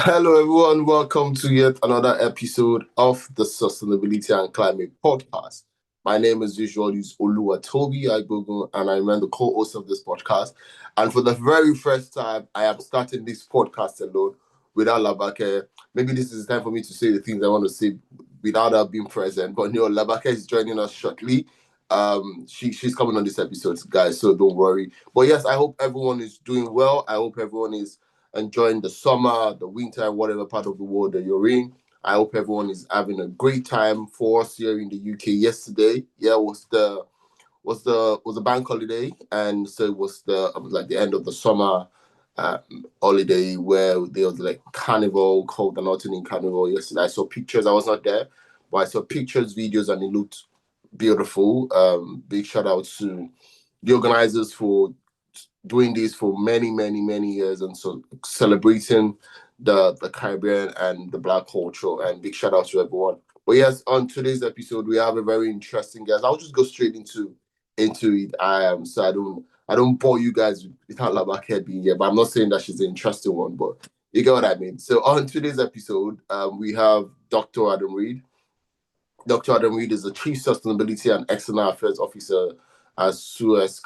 Hello, everyone. Welcome to yet another episode of the Sustainability and Climate Podcast. My name is usually Oluwatobi Agbogun, and I'm the co-host of this podcast. And for the very first time, I am starting this podcast alone without Labake. Maybe this is the time for me to say the things I want to say without her being present. But Labake is joining us shortly. She's coming on this episode, guys, so don't worry. But yes, I hope everyone is doing well. I hope everyone is enjoying the summer, the winter, whatever part of the world that you're in. I hope everyone is having a great time. For us here in the UK yesterday, was the bank holiday, and so it was like the end of the summer uh, holiday where there was like carnival called the Nottingham Carnival yesterday. I saw pictures. I was not there, but I saw pictures, videos, and it looked beautiful. Big shout out to the organizers for doing this for many, many, many years, and so celebrating the Caribbean and the Black culture. And big shout out to everyone. But yes, on today's episode, we have a very interesting guest. I'll just go straight into it. I don't bore you guys without Labake being here, but I'm not saying that she's an interesting one, but you get what I mean. So on today's episode, we have Dr. Adam Reed. Dr. Adam Reed is the Chief Sustainability and External Affairs Officer at SUEZ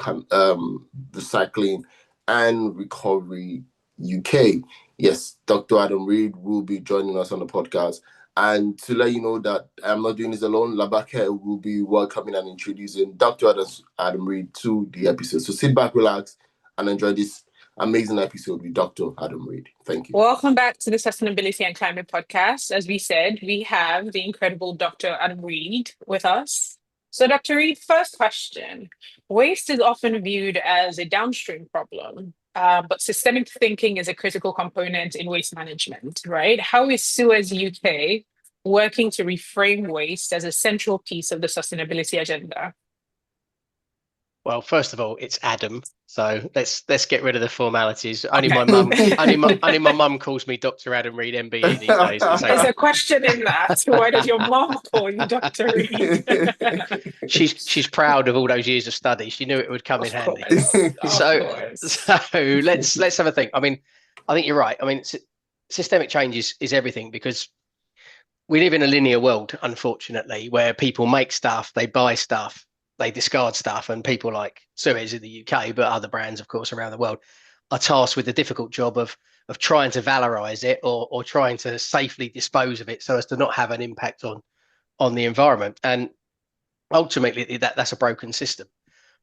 Recycling and Recovery UK. Yes, Dr. Adam Reed will be joining us on the podcast. And to let you know that I'm not doing this alone, Labake will be welcoming and introducing Dr. Adam Reed to the episode. So sit back, relax, and enjoy this amazing episode with Dr. Adam Reed. Thank you. Welcome back to the Sustainability and Climate Podcast. As we said, we have the incredible Dr. Adam Reed with us. So, Dr. Reed, first question. Waste is often viewed as a downstream problem, but systemic thinking is a critical component in waste management, right? How is SUEZ UK working to reframe waste as a central piece of the sustainability agenda? Well, first of all, it's Adam, so let's get rid of the formalities. Only Okay. my mum calls me Dr. Adam Reed MBE these days. There's a question in that. Why does your mom call you Dr. Reed? she's proud of all those years of study. She knew it would come in handy. So let's have a think. I mean, I think you're right. I mean, systemic change is everything, because we live in a linear world, unfortunately, where people make stuff, they buy stuff, they discard stuff, and people like SUEZ in the UK, but other brands, of course, around the world, are tasked with the difficult job of trying to valorize it or trying to safely dispose of it so as to not have an impact on the environment. And ultimately, that's a broken system,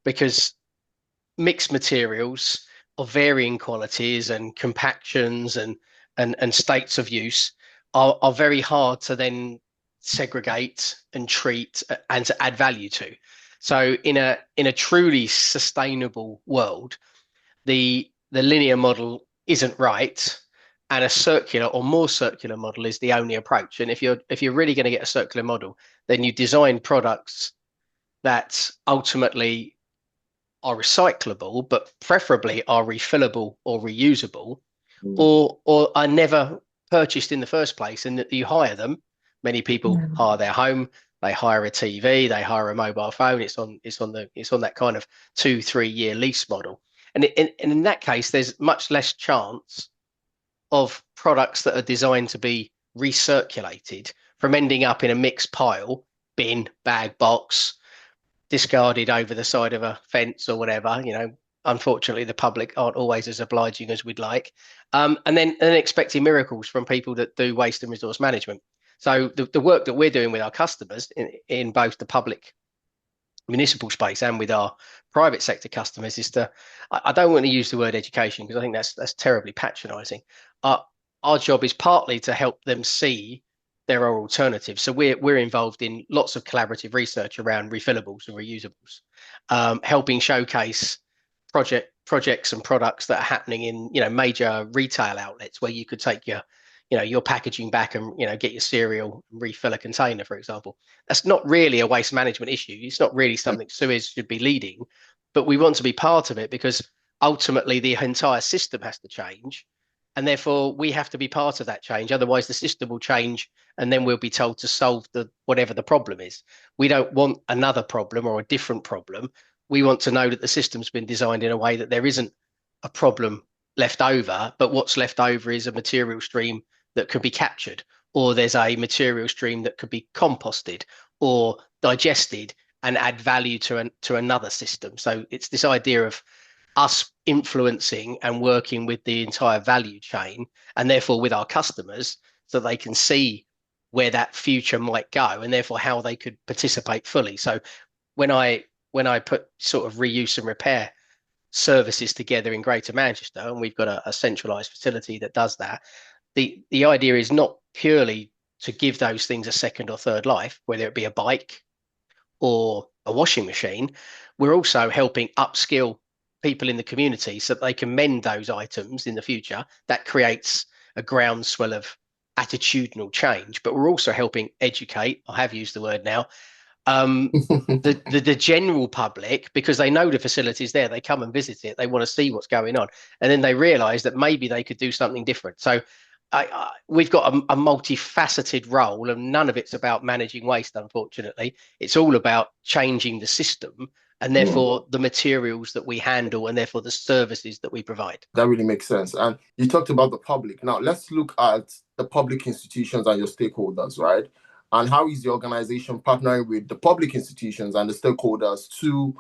because mixed materials of varying qualities and compactions and states of use are very hard to then segregate and treat and to add value to. So in a truly sustainable world, the linear model isn't right, and a circular or more circular model is the only approach. And if you're really going to get a circular model, then you design products that ultimately are recyclable, but preferably are refillable or reusable, or are never purchased in the first place, and that you hire them. Many people hire their home. They hire a TV, they hire a mobile phone. It's on that kind of 2-3 year lease model, and in that case, there's much less chance of products that are designed to be recirculated from ending up in a mixed pile, bin, bag, box, discarded over the side of a fence or whatever. Unfortunately, the public aren't always as obliging as we'd like, and then expecting miracles from people that do waste and resource management. So the work that we're doing with our customers in both the public municipal space and with our private sector customers is I don't want to use the word education, because I think that's terribly patronizing. Our job is partly to help them see there are alternatives. So we're involved in lots of collaborative research around refillables and reusables, helping showcase projects and products that are happening in major retail outlets, where you could take your packaging back and get your cereal and refill a container, for example. That's not really a waste management issue. It's not really something SUEZ should be leading, but we want to be part of it, because ultimately the entire system has to change, and therefore we have to be part of that change. Otherwise the system will change, and then we'll be told to solve whatever the problem is. We don't want another problem or a different problem. We want to know that the system's been designed in a way that there isn't a problem left over, but what's left over is a material stream that could be captured, or there's a material stream that could be composted or digested and add value to another system. So it's this idea of us influencing and working with the entire value chain, and therefore with our customers, so they can see where that future might go, and therefore how they could participate fully. So when I put sort of reuse and repair services together in Greater Manchester, and we've got a centralized facility that does that, the idea is not purely to give those things a second or third life, whether it be a bike or a washing machine. We're also helping upskill people in the community so that they can mend those items in the future. That creates a groundswell of attitudinal change, but we're also helping educate, I have used the word now, the general public, because they know the facility's there, they come and visit it, they want to see what's going on, and then they realize that maybe they could do something different. So we've got a multifaceted role, and none of it's about managing waste, unfortunately. It's all about changing the system, and therefore the materials that we handle, and therefore the services that we provide. That really makes sense. And you talked about the public. Now let's look at the public institutions and your stakeholders, right? And how is the organization partnering with the public institutions and the stakeholders to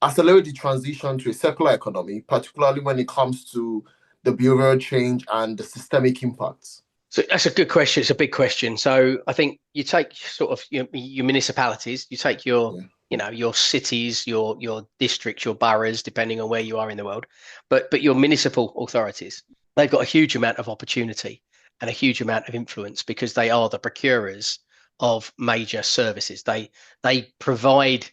accelerate the transition to a circular economy, particularly when it comes to the behavioral change and the systemic impacts? So that's a good question. It's a big question. So I think you take sort of your municipalities, you take your your cities, your districts, your boroughs, depending on where you are in the world, but your municipal authorities, they've got a huge amount of opportunity and a huge amount of influence, because they are the procurers of major services. They provide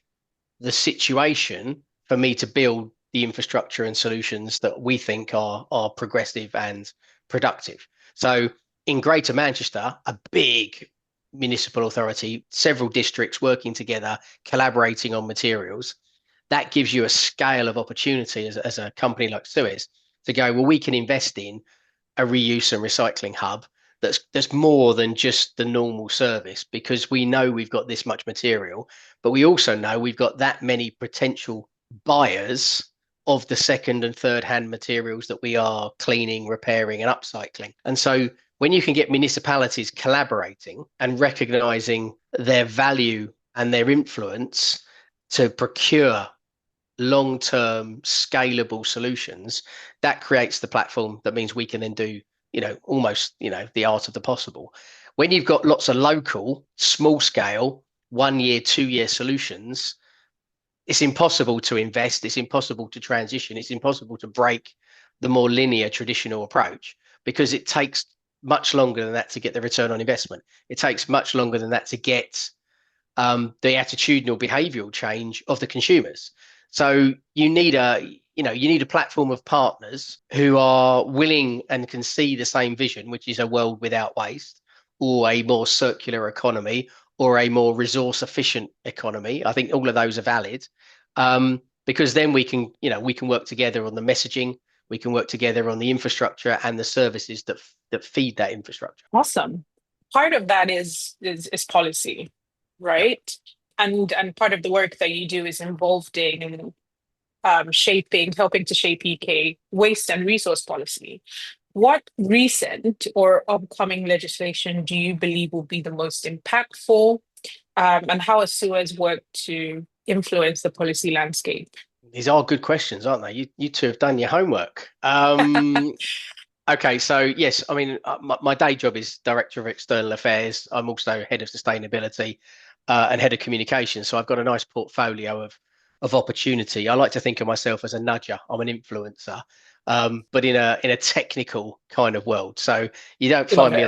the situation for me to build the infrastructure and solutions that we think are progressive and productive. So in Greater Manchester, a big municipal authority, several districts working together, collaborating on materials, that gives you a scale of opportunity as a company like SUEZ to go, well, we can invest in a reuse and recycling hub that's more than just the normal service, because we know we've got this much material, but we also know we've got that many potential buyers of the second and third hand materials that we are cleaning, repairing and upcycling. And so when you can get municipalities collaborating and recognizing their value and their influence to procure long-term scalable solutions, that creates the platform that means we can then do almost the art of the possible. When you've got lots of local small scale 1 year 2 year solutions, it's impossible to invest, it's impossible to transition, it's impossible to break the more linear traditional approach, because it takes much longer than that to get the return on investment. It takes much longer than that to get the attitudinal behavioral change of the consumers. So you need a platform of partners who are willing and can see the same vision, which is a world without waste, or a more circular economy, or a more resource efficient economy. I think all of those are valid, because then we can work together on the messaging, we can work together on the infrastructure and the services that feed that infrastructure. Awesome. Part of that is policy, right? And part of the work that you do is involved in helping to shape UK waste and resource policy. What recent or upcoming legislation do you believe will be the most impactful, and how has SUEZ worked to influence the policy landscape? These are good questions, aren't they? You two have done your homework. Okay, so yes, I mean, my day job is Director of External Affairs. I'm also Head of Sustainability and Head of Communications. So I've got a nice portfolio of opportunity. I like to think of myself as a nudger. I'm an influencer, but in a technical kind of world. So you don't find me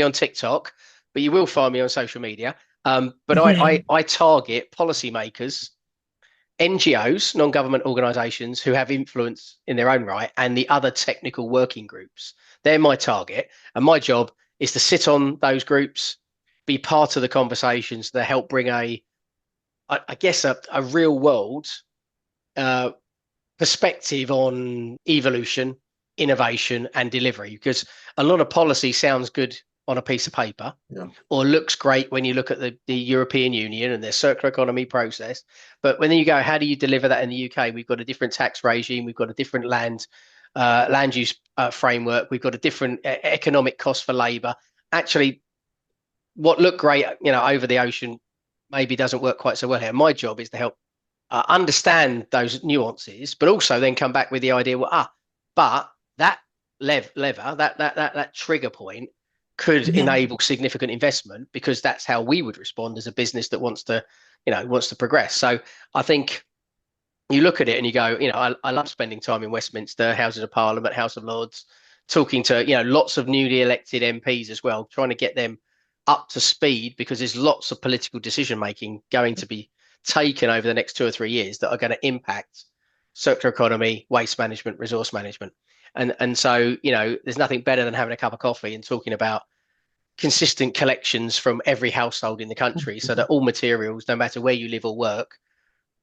on TikTok, but you will find me on social media. But I target policymakers, NGOs, non-government organisations who have influence in their own right, and the other technical working groups. They're my target, and my job is to sit on those groups, be part of the conversations that help bring a real world perspective on evolution, innovation, and delivery. Because a lot of policy sounds good on a piece of paper, or looks great when you look at the European Union and their circular economy process. But when you go, how do you deliver that in the UK? We've got a different tax regime, we've got a different land land use framework. We've got a different economic cost for labour. Actually, what looked great, over the ocean maybe doesn't work quite so well here. My job is to help understand those nuances, but also then come back with the idea, but that lever, that trigger point could enable significant investment, because that's how we would respond as a business that wants to progress. So I think you look at it and you go, I love spending time in Westminster, Houses of Parliament, House of Lords, talking to, lots of newly elected MPs as well, trying to get them up to speed, because there's lots of political decision making going to be taken over the next 2 or 3 years that are going to impact circular economy, waste management, resource management. And so, there's nothing better than having a cup of coffee and talking about consistent collections from every household in the country, so that all materials, no matter where you live or work,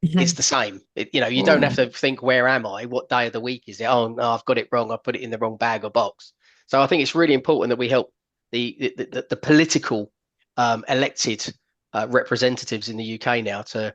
it's the same. You don't have to think, where am I? What day of the week is it? Oh, no, I've got it wrong. I put it in the wrong bag or box. So I think it's really important that we help the political elected representatives in the UK now to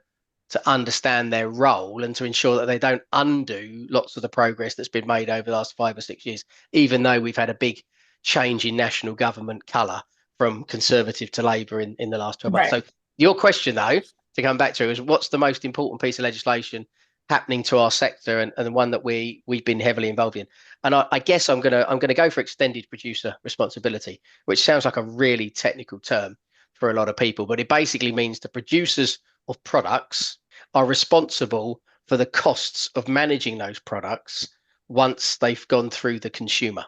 understand their role, and to ensure that they don't undo lots of the progress that's been made over the last 5 or 6 years, even though we've had a big change in national government colour from Conservative to Labour in the last 12 months. So your question, though, to come back to, is what's the most important piece of legislation happening to our sector, and the one that we've been heavily involved in? And I guess I'm gonna go for extended producer responsibility, which sounds like a really technical term for a lot of people, but it basically means the producers of products are responsible for the costs of managing those products once they've gone through the consumer.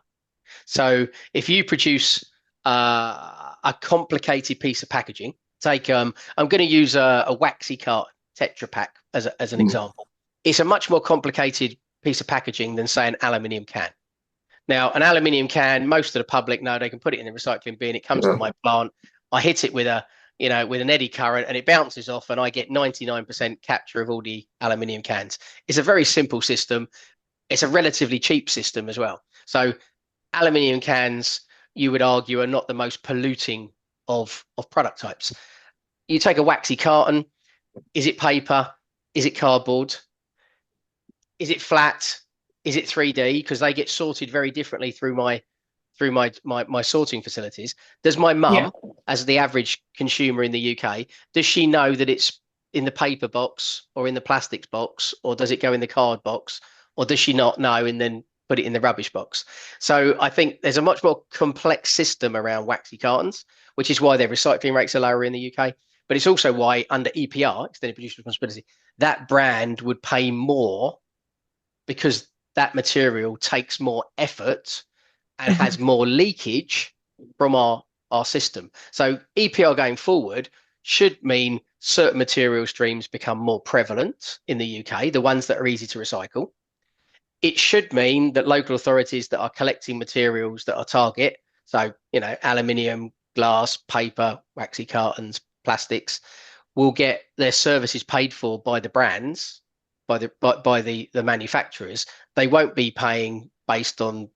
So if you produce a complicated piece of packaging, take I'm going to use a waxy carton Tetra Pak as an example. It's a much more complicated piece of packaging than, say, an aluminium can. Now, an aluminium can, most of the public know they can put it in the recycling bin. It comes to my plant. I hit it with an eddy current, and it bounces off, and I get 99% capture of all the aluminium cans. It's a very simple system. It's a relatively cheap system as well. So aluminium cans, you would argue, are not the most polluting of product types. You take a waxy carton. Is it paper? Is it cardboard? Is it flat? Is it 3D? Because they get sorted very differently through my sorting facilities. Does my mum, as the average consumer in the UK, does she know that it's in the paper box or in the plastics box, or does it go in the card box, or does she not know and then put it in the rubbish box? So I think there's a much more complex system around waxy cartons, which is why their recycling rates are lower in the UK. But it's also why, under EPR, extended producer responsibility, that brand would pay more, because that material takes more effort and has more leakage from our system. So EPR going forward should mean certain material streams become more prevalent in the UK, the ones that are easy to recycle. It should mean that local authorities that are collecting materials that are target, so aluminium, glass, paper, waxy cartons, plastics, will get their services paid for by the brands, by the manufacturers. They won't be paying based on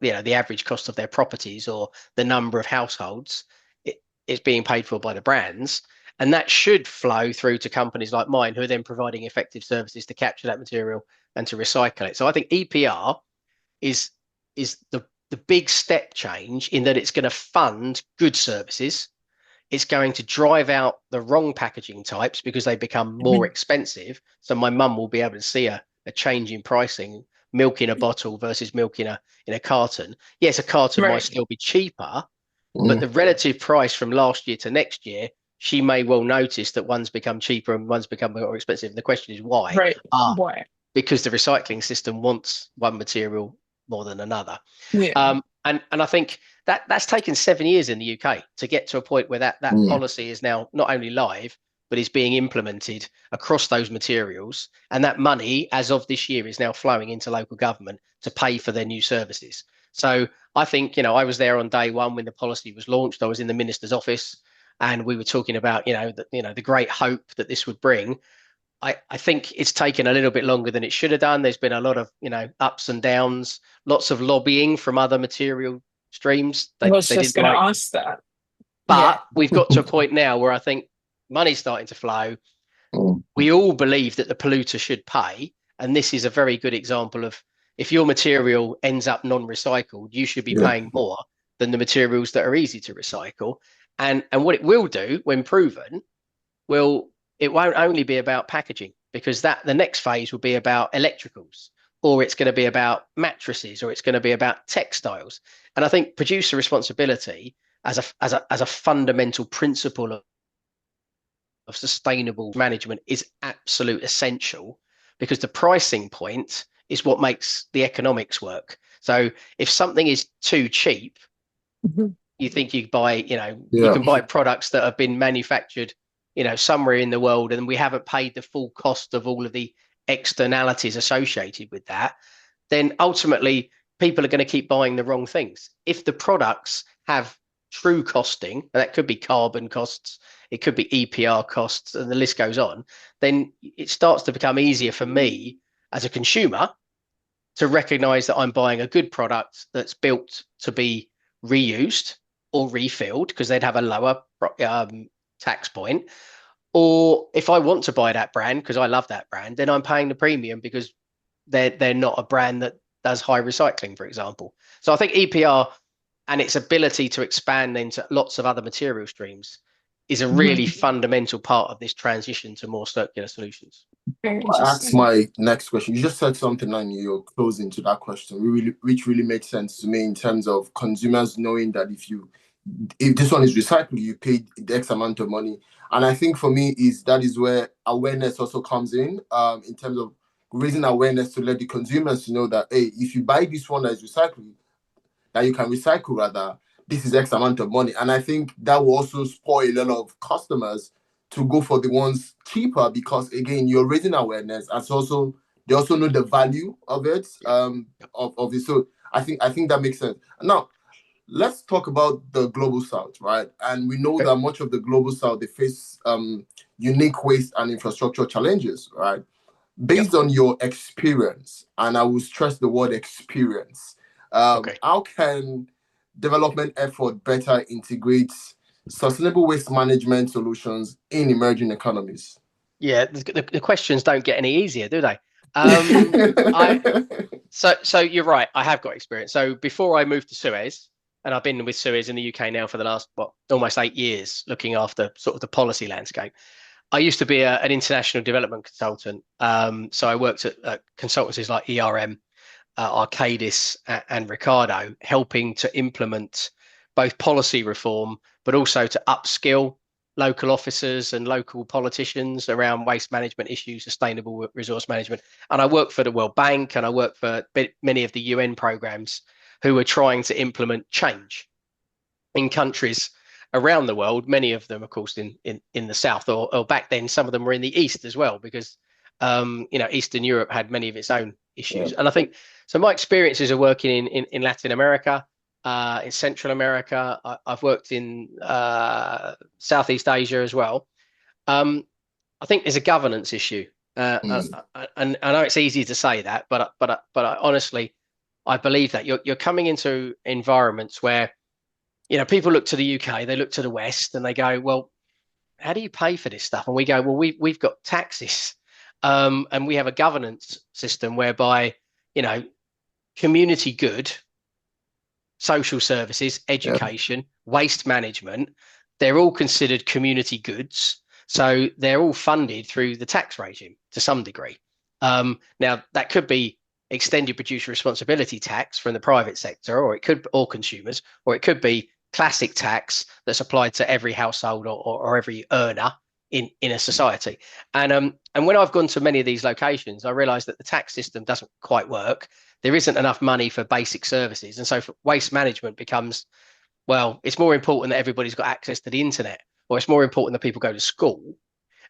the average cost of their properties or the number of households. It's being paid for by the brands, and that should flow through to companies like mine, who are then providing effective services to capture that material and to recycle it. So I think EPR is the big step change, in that it's going to fund good services. It's going to drive out the wrong packaging types, because they become more expensive. So my mum will be able to see a change in pricing, milk in a bottle versus milk in a carton. Yes, a carton might still be cheaper, but the relative price from last year to next year, she may well notice that one's become cheaper and one's become more expensive. And the question is why? Why? Because the recycling system wants one material more than another. And I think that's taken 7 years in the UK to get to a point where that policy is now not only live, but is being implemented across those materials. And that money, as of this year, is now flowing into local government to pay for their new services. So I think, I was there on day one when the policy was launched. I was in the minister's office, and we were talking about, the great hope that this would bring. I think it's taken a little bit longer than it should have done. There's been a lot of, ups and downs, lots of lobbying from other material streams. I was just going to ask that. But we've got to a point now where I think money's starting to flow. We all believe that the polluter should pay. And this is a very good example of, if your material ends up non-recycled, you should be paying more than the materials that are easy to recycle. And what it will do when proven, it won't only be about packaging, because the next phase will be about electricals, or it's going to be about mattresses, or it's going to be about textiles. And I think producer responsibility as a fundamental principle of sustainable management is absolute essential, because the pricing point is what makes the economics work. So if something is too cheap, you think you buy, you can buy products that have been manufactured, somewhere in the world, and we haven't paid the full cost of all of the externalities associated with that, then ultimately people are going to keep buying the wrong things. If the products have true costing, and that could be carbon costs, it could be EPR costs, and the list goes on, then it starts to become easier for me as a consumer to recognize that I'm buying a good product that's built to be reused or refilled, because they'd have a lower tax point. Or if I want to buy that brand because I love that brand, then I'm paying the premium because they're not a brand that does high recycling, for example. So I think EPR and its ability to expand into lots of other material streams is a really fundamental part of this transition to more circular solutions. That's my next question. You just said something and you're closing to that question, which really makes sense to me in terms of consumers knowing that if this one is recycled, you paid the X amount of money. And I think for me that is where awareness also comes in terms of raising awareness to let the consumers know that, hey, if you buy this one that is recycled, that you can recycle rather, this is X amount of money. And I think that will also spoil a lot of customers to go for the ones cheaper, because again, you're raising awareness, and so they also know the value of it, of it. So I think that makes sense. Now, let's talk about the Global South, right? And we know that much of the Global South, they face unique waste and infrastructure challenges, right? Based on your experience, and I will stress the word experience, how can development effort better integrate sustainable waste management solutions in emerging economies? Yeah, the questions don't get any easier, do they? So you're right. I have got experience. So before I moved to SUEZ, and I've been with SUEZ in the UK now for the last almost 8 years, looking after sort of the policy landscape. I used to be an international development consultant. So I worked at consultancies like ERM, Arcadis, and Ricardo, helping to implement both policy reform, but also to upskill local officers and local politicians around waste management issues, sustainable resource management. And I work for the World Bank, and I work for many of the UN programs who are trying to implement change in countries around the world, many of them, of course, in the South, or back then, some of them were in the East as well, because Eastern Europe had many of its own issues. And I think, so my experiences are working in Latin America, in Central America. I've worked in Southeast Asia as well. I think there's a governance issue. And I know it's easy to say that, but I honestly, I believe that you're coming into environments where, people look to the UK, they look to the West, and they go, well, how do you pay for this stuff? And we go, well, we've got taxes, and we have a governance system whereby, community good, social services, education, waste management, they're all considered community goods. So they're all funded through the tax regime to some degree. Now, that could be extended producer responsibility tax from the private sector, or consumers, or it could be classic tax that's applied to every household or every earner in a society. And when I've gone to many of these locations, I realized that the tax system doesn't quite work. There isn't enough money for basic services. And so waste management becomes, well, it's more important that everybody's got access to the internet, or it's more important that people go to school.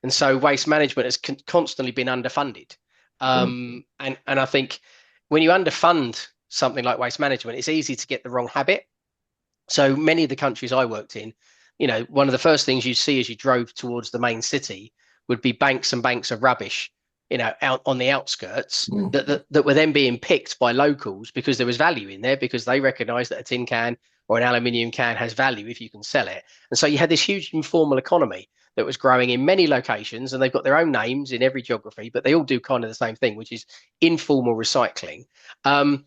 And so waste management has constantly been underfunded. And I think when you underfund something like waste management, it's easy to get the wrong habit. So many of the countries I worked in, one of the first things you'd see as you drove towards the main city would be banks and banks of rubbish, out on the outskirts that were then being picked by locals because there was value in there, because they recognise that a tin can or an aluminium can has value if you can sell it. And so you had this huge informal economy that was growing in many locations, and they've got their own names in every geography, but they all do kind of the same thing, which is informal recycling. And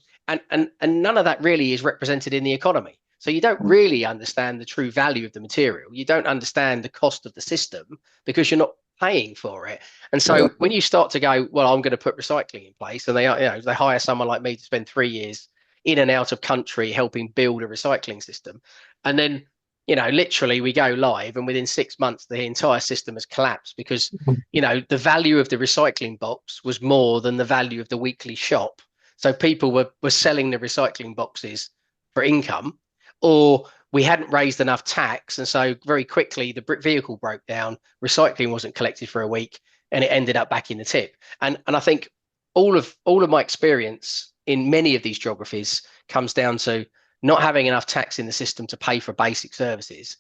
none of that really is represented in the economy. So you don't really understand the true value of the material. You don't understand the cost of the system because you're not paying for it. And so when you start to go, well, I'm going to put recycling in place, and they hire someone like me to spend 3 years in and out of country helping build a recycling system, and then literally we go live, and within 6 months the entire system has collapsed because the value of the recycling box was more than the value of the weekly shop. So people were selling the recycling boxes for income, or we hadn't raised enough tax, and so very quickly the vehicle broke down, recycling wasn't collected for a week, and it ended up back in the tip. And I think all of my experience in many of these geographies comes down to not having enough tax in the system to pay for basic services,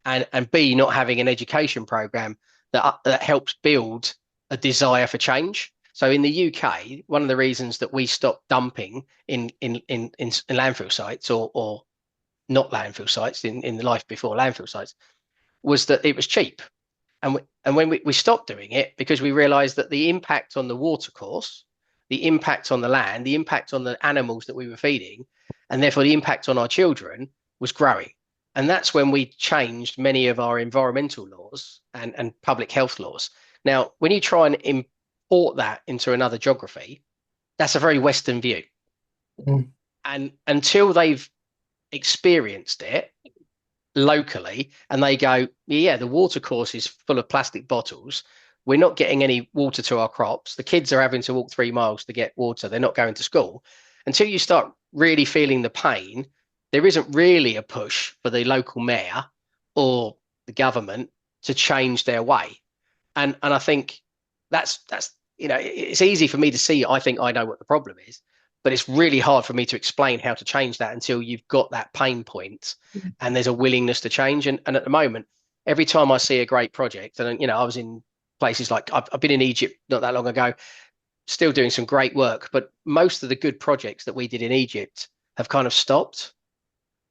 and B, not having an education program that helps build a desire for change. So in the UK, one of the reasons that we stopped dumping in landfill sites or not landfill sites in the life before landfill sites was that it was cheap. And when we stopped doing it because we realized that the impact on the water course, the impact on the land, the impact on the animals that we were feeding, and therefore the impact on our children was growing. And that's when we changed many of our environmental laws and public health laws. Now, when you try and import that into another geography, that's a very Western view. And until they've experienced it locally and they go, yeah, the water course is full of plastic bottles, we're not getting any water to our crops, the kids are having to walk 3 miles to get water, they're not going to school. Until you start really feeling the pain, there isn't really a push for the local mayor or the government to change their way. And I think that's it's easy for me to see. I think I know what the problem is, but it's really hard for me to explain how to change that until you've got that pain point and there's a willingness to change. And at the moment, every time I see a great project, and I was in places like I've been in Egypt not that long ago, still doing some great work, but most of the good projects that we did in Egypt have kind of stopped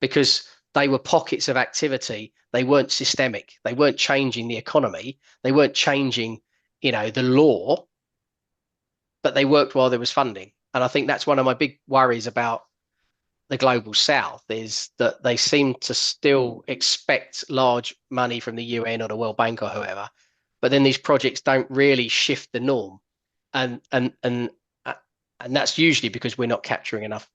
because they were pockets of activity. They weren't systemic. They weren't changing the economy. They weren't changing, the law, but they worked while there was funding. And I think that's one of my big worries about the Global South is that they seem to still expect large money from the UN or the World Bank or whoever, but then these projects don't really shift the norm. And that's usually because we're not capturing enough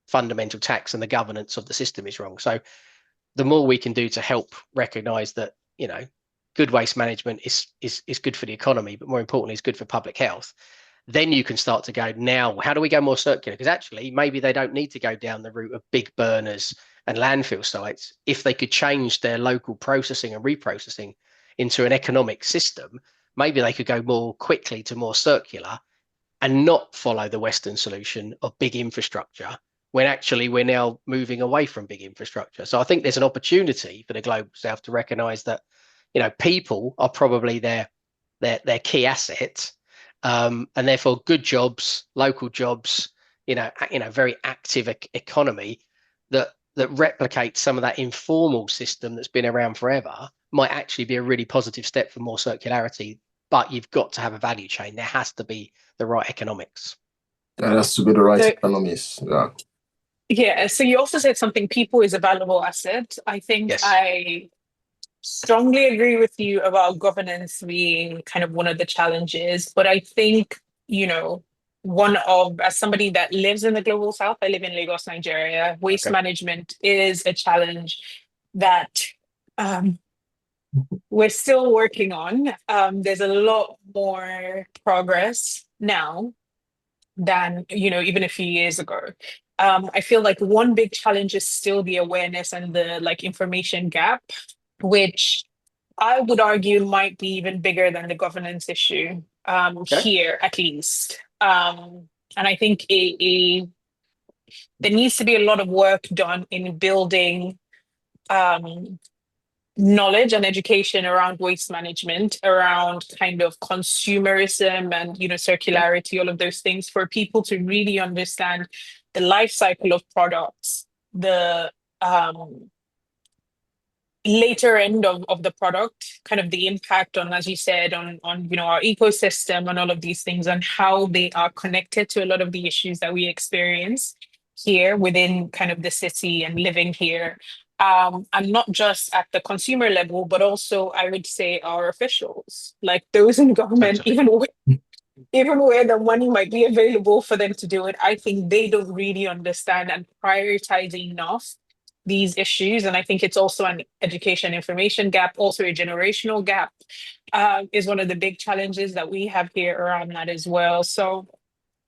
fundamental tax and the governance of the system is wrong. So the more we can do to help recognize that, good waste management is good for the economy, but more importantly, is good for public health, then you can start to go, now, how do we go more circular? Because actually, maybe they don't need to go down the route of big burners and landfill sites. If they could change their local processing and reprocessing into an economic system, maybe they could go more quickly to more circular and not follow the Western solution of big infrastructure, when actually we're now moving away from big infrastructure. So I think there's an opportunity for the Global South to recognise that, people are probably their key asset, and therefore good jobs, local jobs, very active economy that replicates some of that informal system that's been around forever might actually be a really positive step for more circularity. But you've got to have a value chain. There has to be the right economics. There has to be the right economics. Yeah. Yeah. So you also said something, people is a valuable asset. I think Yes. I strongly agree with you about governance being kind of one of the challenges. But I think, as somebody that lives in the Global South, I live in Lagos, Nigeria, waste management is a challenge that we're still working on. There's a lot more progress now than, even a few years ago. I feel like one big challenge is still the awareness and the information gap, which I would argue might be even bigger than the governance issue here, at least. And I think there needs to be a lot of work done in building knowledge and education around waste management, around kind of consumerism and circularity, all of those things, for people to really understand the life cycle of products, the later end of the product, kind of the impact on, as you said, on our ecosystem and all of these things, and how they are connected to a lot of the issues that we experience here within kind of the city and living here. And not just at the consumer level, but also I would say our officials, like those in government, Totally. even where the money might be available for them to do it, I think they don't really understand and prioritize enough these issues. And I think it's also an education information gap, also a generational gap, is one of the big challenges that we have here around that as well. So,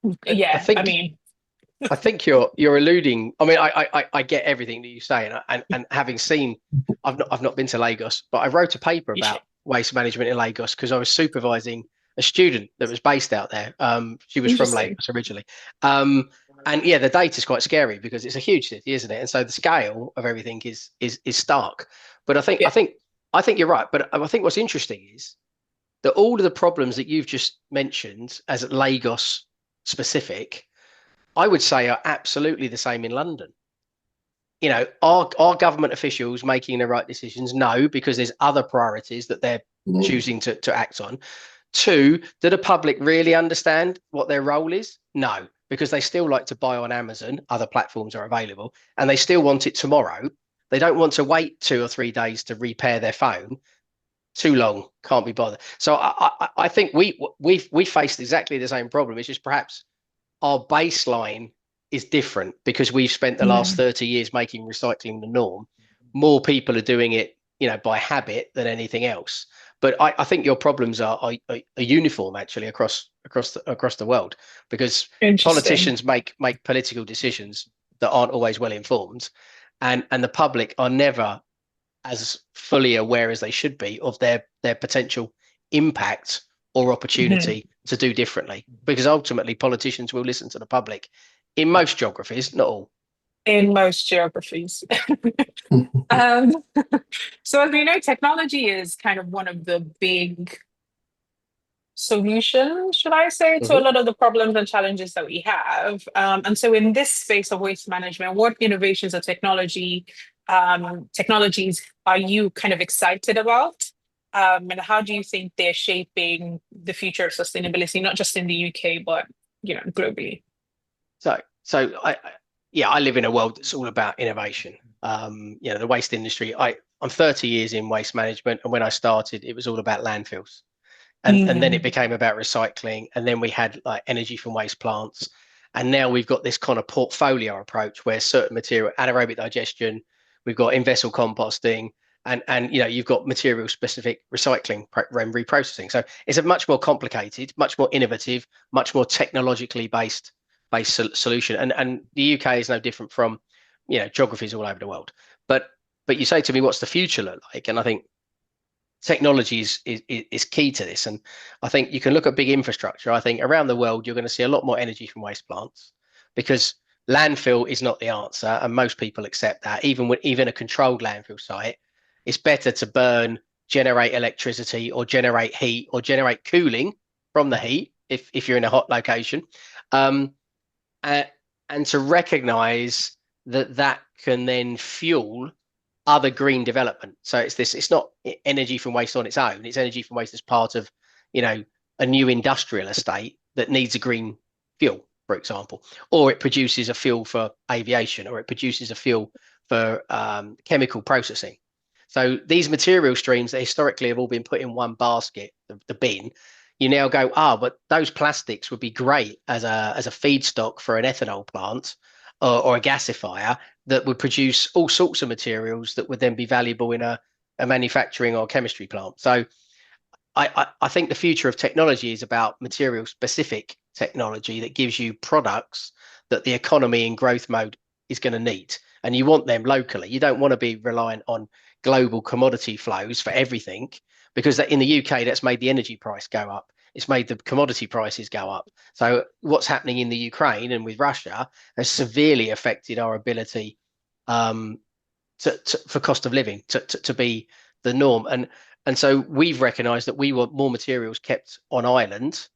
I yeah, I think mean, I think you're alluding. I mean, I get everything that you say, and having seen, I've not been to Lagos, but I wrote a paper you should. about waste management in Lagos because I was supervising a student that was based out there. She was from Interesting. Lagos originally, and yeah, the data is quite scary because it's a huge city, isn't it? And so the scale of everything is stark. But I think Yeah. I think I think you're right. But I think what's interesting is that all of the problems that you've just mentioned as Lagos specific, I would say are absolutely the same in London. Are government officials making the right decisions? No, because there's other priorities that they're choosing to act on. Two, do the public really understand what their role is? No, because they still like to buy on Amazon, other platforms are available, and they still want it tomorrow. They don't want to wait 2 or 3 days to repair their phone. Too long, can't be bothered. So I think we faced exactly the same problem. It's just perhaps our baseline is different because we've spent the last 30 years making recycling the norm. More people are doing it, by habit than anything else. But I think your problems are uniform actually across the world because Interesting. politicians make political decisions that aren't always well informed, and the public are never as fully aware as they should be of their potential impact or Mhm. opportunity to do differently, because ultimately politicians will listen to the public in most geographies, not all. In most geographies. Um, so as we know, technology is kind of one of the big solutions, should I say, to a Mm-hmm. lot of the problems and challenges that we have. And so in this space of waste management, what innovations or technologies are you kind of excited about? And how do you think they're shaping the future of sustainability, not just in the UK, but globally? So I live in a world that's all about innovation. The waste industry. I'm 30 years in waste management, and when I started, it was all about landfills. And then it Mm, became about recycling, and then we had like energy from waste plants, and now we've got this kind of portfolio approach where certain material, anaerobic digestion, we've got in-vessel composting, and you've got material specific recycling and reprocessing. So it's a much more complicated, much more innovative, much more technologically based solution, and the UK is no different from geographies all over the world. But you say to me, what's the future look like? And I think technology is key to this. And I think you can look at big infrastructure. I think around the world, you're going to see a lot more energy from waste plants because landfill is not the answer. And most people accept that. Even a controlled landfill site, it's better to burn, generate electricity or generate heat or generate cooling from the heat if you're in a hot location. Um, and to recognize that can then fuel other green development. So it's not energy from waste on its own. It's energy from waste as part of, a new industrial estate that needs a green fuel, for example, or it produces a fuel for aviation, or it produces a fuel for chemical processing. So these material streams that historically have all been put in one basket, the bin, you now go, but those plastics would be great as a feedstock for an ethanol plant or a gasifier that would produce all sorts of materials that would then be valuable in a manufacturing or chemistry plant. So I think the future of technology is about material specific technology that gives you products that the economy in growth mode is going to need. And you want them locally. You don't want to be reliant on global commodity flows for everything, because that in the UK, that's made the energy price go up. It's made the commodity prices go up. So what's happening in the Ukraine and with Russia has severely affected our ability for cost of living to be the norm. And so we've recognised that we want more materials kept on island.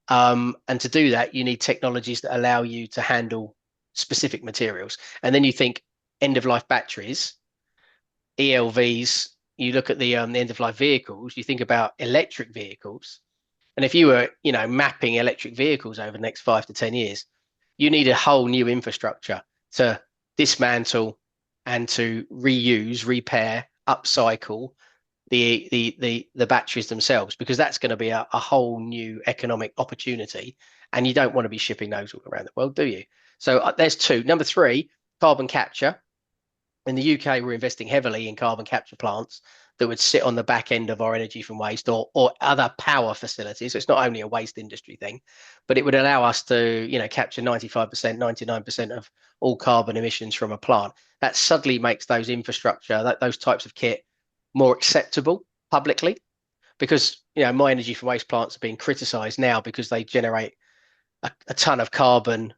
And to do that, you need technologies that allow you to handle specific materials. And then you think end of life batteries, ELVs, you look at the end of life vehicles, you think about electric vehicles. And if you were, mapping electric vehicles over the next 5 to 10 years, you need a whole new infrastructure to dismantle and to reuse, repair, upcycle the batteries themselves, because that's going to be a whole new economic opportunity. And you don't want to be shipping those all around the world, do you? So there's two. Number three, carbon capture. In the UK, we're investing heavily in carbon capture plants that would sit on the back end of our energy from waste or other power facilities. So it's not only a waste industry thing, but it would allow us to, capture 95%, 99% of all carbon emissions from a plant. That suddenly makes those infrastructure, those types of kit, more acceptable publicly, because my energy from waste plants are being criticised now because they generate a ton of carbon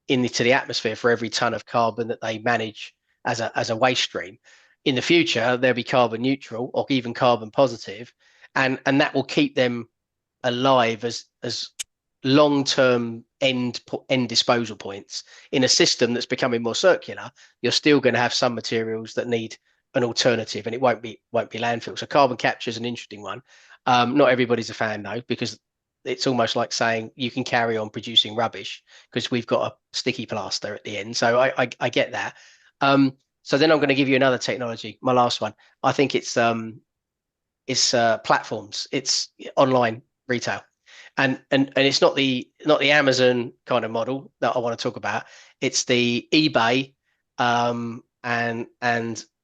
into the atmosphere for every ton of carbon that they manage as a waste stream. In the future, they'll be carbon neutral or even carbon positive, and that will keep them alive as long-term end disposal points in a system that's becoming more circular. You're still going to have some materials that need an alternative, and it won't be landfill. So carbon capture is an interesting one. Not everybody's a fan though, because it's almost like saying you can carry on producing rubbish because we've got a sticky plaster at the end. So I get that. So then I'm going to give you another technology, my last one. I think it's platforms. It's online retail, and it's not the Amazon kind of model that I want to talk about. It's the eBay and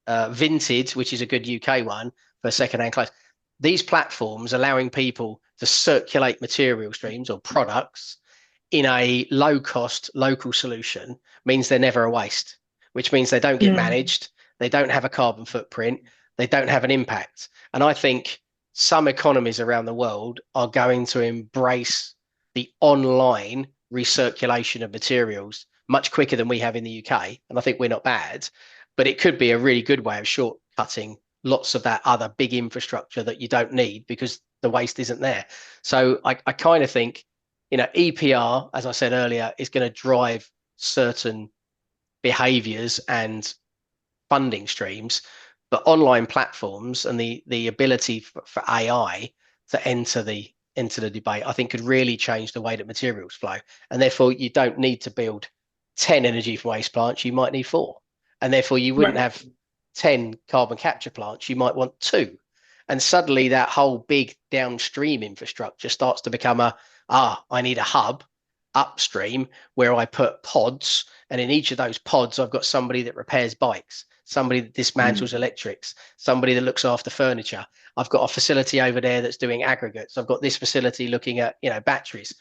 Vinted, which is a good UK one for secondhand clothes. These platforms allowing people to circulate material streams or products in a low-cost local solution means they're never a waste, which means they don't get managed, they don't have a carbon footprint, they don't have an impact. And I think some economies around the world are going to embrace the online recirculation of materials much quicker than we have in the UK. And I think we're not bad, but it could be a really good way of shortcutting lots of that other big infrastructure that you don't need because the waste isn't there. So I kind of think, EPR, as I said earlier, is going to drive certain behaviors and funding streams, but online platforms and the ability for AI to enter the debate, I think could really change the way that materials flow. And therefore you don't need to build 10 energy from waste plants, you might need 4. And therefore you wouldn't have 10 carbon capture plants, you might want 2. And suddenly that whole big downstream infrastructure starts to become I need a hub upstream where I put pods, and in each of those pods I've got somebody that repairs bikes, somebody that dismantles electrics, somebody that looks after furniture. I've got a facility over there that's doing aggregates. I've got this facility looking at batteries.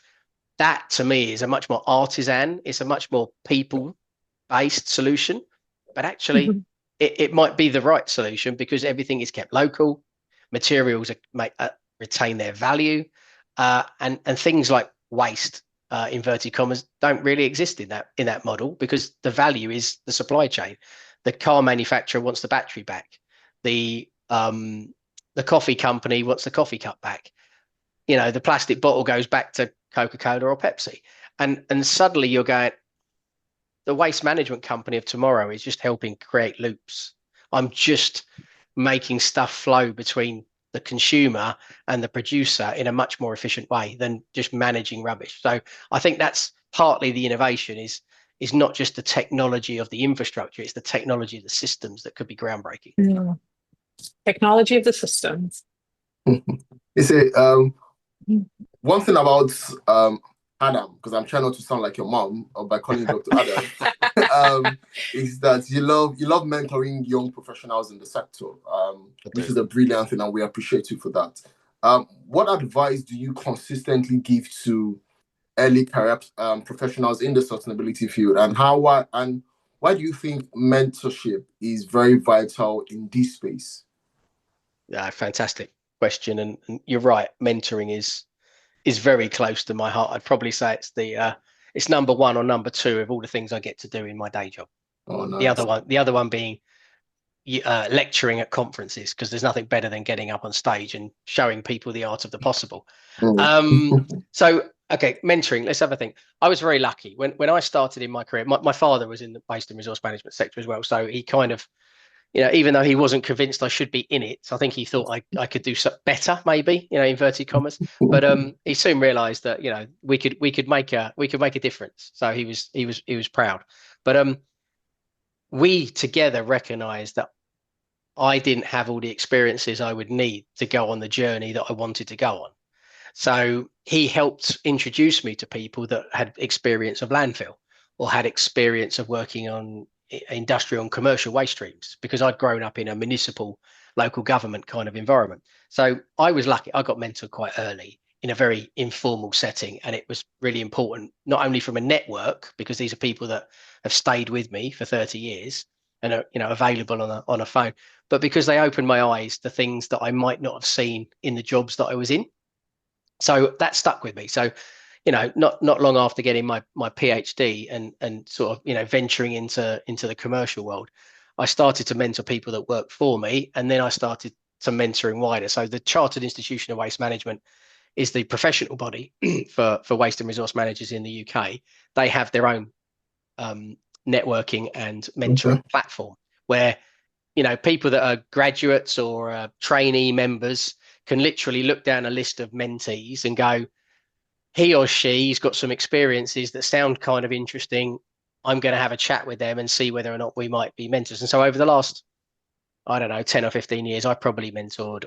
That to me is a much more artisan, it's a much more people-based solution, but actually it might be the right solution because everything is kept local, materials retain their value, and things like waste, inverted commas, don't really exist in that model because the value is the supply chain. The car manufacturer wants the battery back. The coffee company wants the coffee cup back. The plastic bottle goes back to Coca-Cola or Pepsi. And suddenly you're going, the waste management company of tomorrow is just helping create loops. I'm just making stuff flow between the consumer and the producer in a much more efficient way than just managing rubbish. So I think that's partly the innovation is not just the technology of the infrastructure, it's the technology of the systems that could be groundbreaking. Yeah. Technology of the systems. It's one thing about Adam, because I'm trying not to sound like your mom or by calling you Dr. Adam, is that you love mentoring young professionals in the sector, which is a brilliant thing, and we appreciate you for that. What advice do you consistently give to early career professionals in the sustainability field, and why do you think mentorship is very vital in this space? Yeah, fantastic question, and you're right. Mentoring is very close to my heart. I'd probably say it's number 1 or number 2 of all the things I get to do in my day job. Oh, nice. The other one being lecturing at conferences, because there's nothing better than getting up on stage and showing people the art of the possible. So okay, mentoring, let's have a think. I was very lucky when I started in my career. My father was in the waste and resource management sector as well, so he kind of even though he wasn't convinced I should be in it, I think he thought I could do better, maybe, inverted commas. But he soon realised that we could make a difference. So he was proud. But we together recognised that I didn't have all the experiences I would need to go on the journey that I wanted to go on. So he helped introduce me to people that had experience of landfill or had experience of working on industrial and commercial waste streams, because I'd grown up in a municipal local government kind of environment. So I was lucky. I got mentored quite early in a very informal setting, and it was really important, not only from a network, because these are people that have stayed with me for 30 years and are available on a phone, but because they opened my eyes to things that I might not have seen in the jobs that I was in. So that stuck with me. So, not long after getting my PhD and sort of, venturing into the commercial world, I started to mentor people that work for me. And then I started to mentoring wider. So the Chartered Institution of Waste Management is the professional body for waste and resource managers in the UK. They have their own networking and mentoring platform where, people that are graduates or trainee members can literally look down a list of mentees and go, he or she's got some experiences that sound kind of interesting. I'm going to have a chat with them and see whether or not we might be mentors. And so over the last, 10 or 15 years, I probably mentored,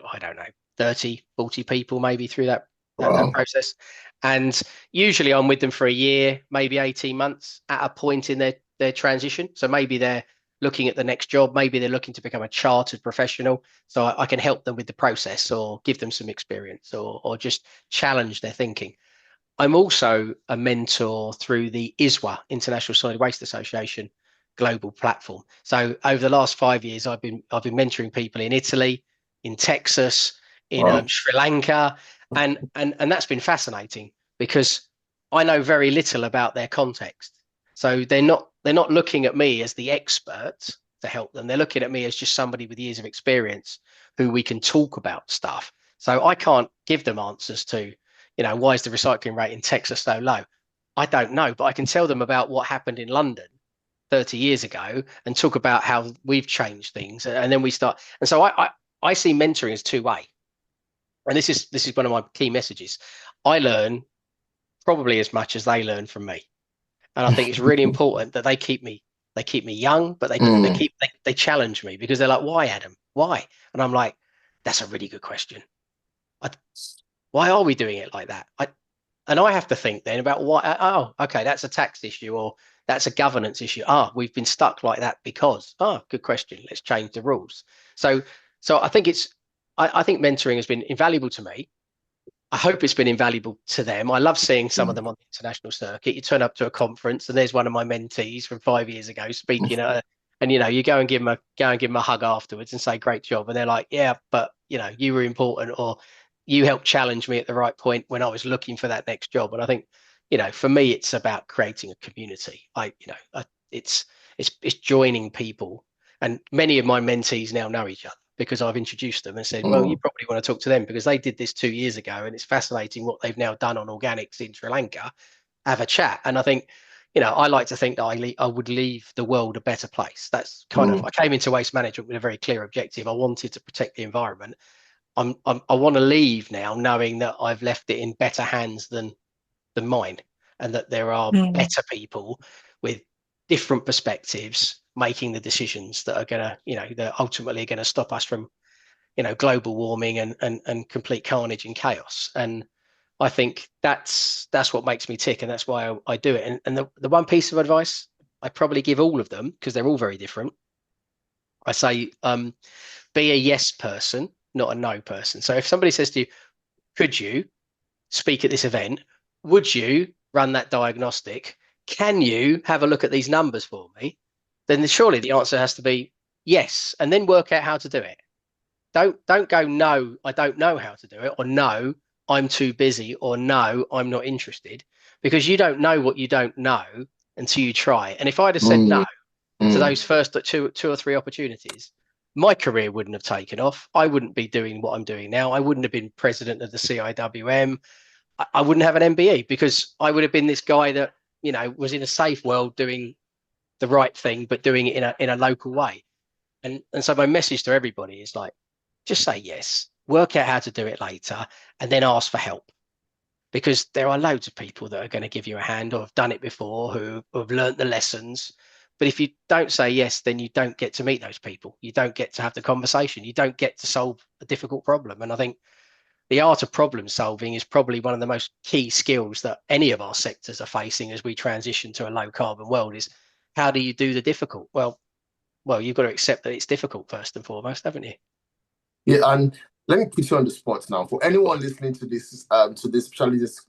30, 40 people maybe through that process. And usually I'm with them for a year, maybe 18 months at a point in their transition. So maybe they're looking at the next job, maybe they're looking to become a chartered professional. So I can help them with the process or give them some experience or just challenge their thinking. I'm also a mentor through the ISWA, International Solid Waste Association global platform. So over the last 5 years, I've been mentoring people in Italy, in Texas, in Sri Lanka, and that's been fascinating because I know very little about their context. So they're not looking at me as the expert to help them. They're looking at me as just somebody with years of experience who we can talk about stuff. So I can't give them answers to, why is the recycling rate in Texas so low? I don't know, but I can tell them about what happened in London 30 years ago and talk about how we've changed things. And then we start. And so I see mentoring as two-way. And this is one of my key messages. I learn probably as much as they learn from me. And I think it's really important that they keep me young, but they challenge me because they're like, why, Adam? Why? And I'm like, that's a really good question. Why are we doing it like that? And I have to think then about why. Oh, okay, that's a tax issue or that's a governance issue. We've been stuck like that because. Good question. Let's change the rules. So I think I think mentoring has been invaluable to me. I hope it's been invaluable to them. I love seeing some of them on the international circuit. You turn up to a conference and there's one of my mentees from 5 years ago speaking and you go and give them a hug afterwards and say, great job. And they're like, yeah, but you were important, or you helped challenge me at the right point when I was looking for that next job. And I think, for me, it's about creating a community. It's joining people, and many of my mentees now know each other because I've introduced them and said, well, you probably want to talk to them because they did this 2 years ago and it's fascinating what they've now done on organics in Sri Lanka. Have a chat. And I think, I like to think that I would leave the world a better place. That's kind of, I came into waste management with a very clear objective. I wanted to protect the environment. I want to leave now knowing that I've left it in better hands than mine, and that there are better people with different perspectives making the decisions that are going to, that ultimately are going to stop us from, global warming and complete carnage and chaos. And I think that's what makes me tick, and that's why I do it. And the one piece of advice I probably give all of them, because they're all very different, I say, be a yes person, not a no person. So if somebody says to you, could you speak at this event? Would you run that diagnostic? Can you have a look at these numbers for me? Then surely the answer has to be yes, and then work out how to do it. Don't go, no, I don't know how to do it, or no, I'm too busy, or no, I'm not interested, because you don't know what you don't know until you try. And if I'd have said no to those first two or three opportunities, my career wouldn't have taken off. I wouldn't be doing what I'm doing now. I wouldn't have been president of the CIWM. I wouldn't have an MBE because I would have been this guy that, was in a safe world doing the right thing, but doing it in a local way. And so my message to everybody is like, just say yes, work out how to do it later, and then ask for help. Because there are loads of people that are going to give you a hand or have done it before, who have learned the lessons. But if you don't say yes, then you don't get to meet those people. You don't get to have the conversation. You don't get to solve a difficult problem. And I think the art of problem solving is probably one of the most key skills that any of our sectors are facing as we transition to a low carbon world. Is how do you do the difficult? Well, you've got to accept that it's difficult first and foremost, haven't you? Yeah, and let me put you on the spot now. For anyone listening to this, especially this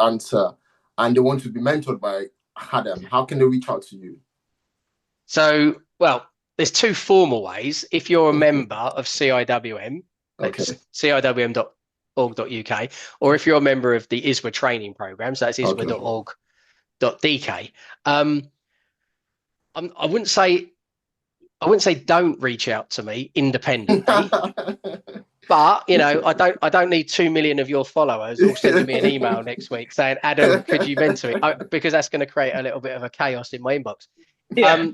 answer, and they want to be mentored by Adam, how can they reach out to you? So, well, there's two formal ways. If you're a member of CIWM, that's ciwm.org.uk, or if you're a member of the ISWA training program, so that's iswa.org.dk. I wouldn't say don't reach out to me independently. But I don't need 2 million of your followers all sending me an email next week saying, Adam, could you mentor me? Because that's going to create a little bit of a chaos in my inbox. Yeah.